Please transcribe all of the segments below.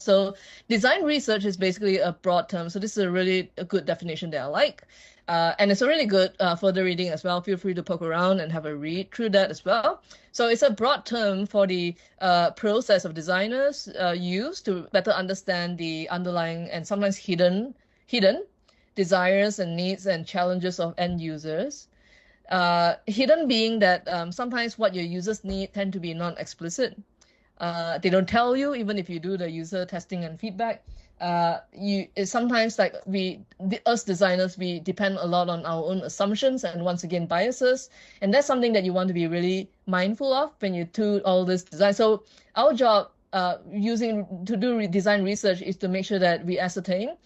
So design research is basically a broad term. So this is a good definition that I like. And it's a really good further reading as well. Feel free to poke around and have a read through that as well. So it's a broad term for the process of designers use to better understand the underlying and sometimes hidden desires and needs and challenges of end users. Hidden being that sometimes what your users need tend to be non-explicit. They don't tell you, even if you do the user testing and feedback. Sometimes like us designers, we depend a lot on our own assumptions and once again biases, and that's something that you want to be really mindful of when you do all this design. So our job to do design research is to make sure that we ascertain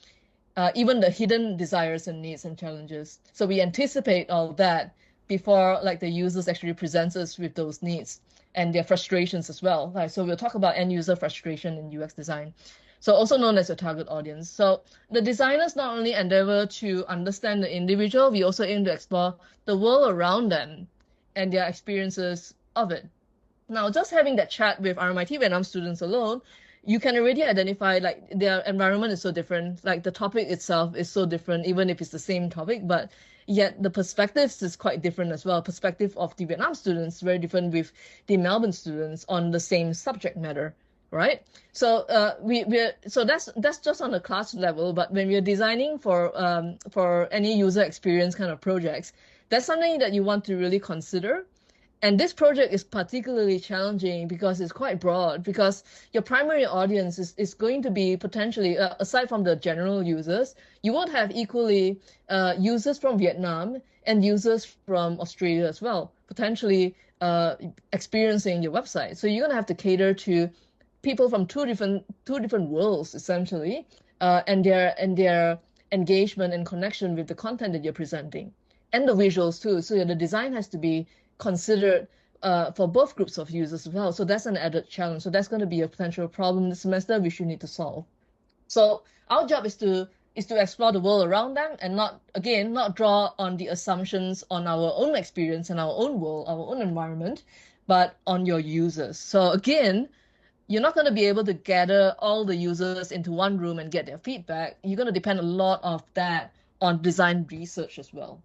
even the hidden desires and needs and challenges. So we anticipate all that before like the users actually presents us with those needs and their frustrations as well. Right? So we'll talk about end user frustration in UX design. So also known as your target audience. So the designers not only endeavor to understand the individual, we also aim to explore the world around them and their experiences of it. Now, just having that chat with RMIT Vietnam students alone, you can already identify like their environment is so different, like the topic itself is so different, even if it's the same topic, but yet the perspectives is quite different as well. Perspective of the Vietnam students very different with the Melbourne students on the same subject matter, right? So so that's just on the class level, but when we're designing for any user experience kind of projects, that's something that you want to really consider. And this project is particularly challenging because it's quite broad, because your primary audience is going to be potentially, aside from the general users, you won't have equally users from Vietnam and users from Australia as well, potentially experiencing your website. So you're going to have to cater to people from two different worlds, essentially, and their engagement and connection with the content that you're presenting, and the visuals too. So the design has to be considered for both groups of users as well. So that's an added challenge. So that's going to be a potential problem this semester we should need to solve. So our job is to explore the world around them and not draw on the assumptions on our own experience and our own world, our own environment, but on your users. So again, you're not going to be able to gather all the users into one room and get their feedback. You're going to depend a lot of that on design research as well.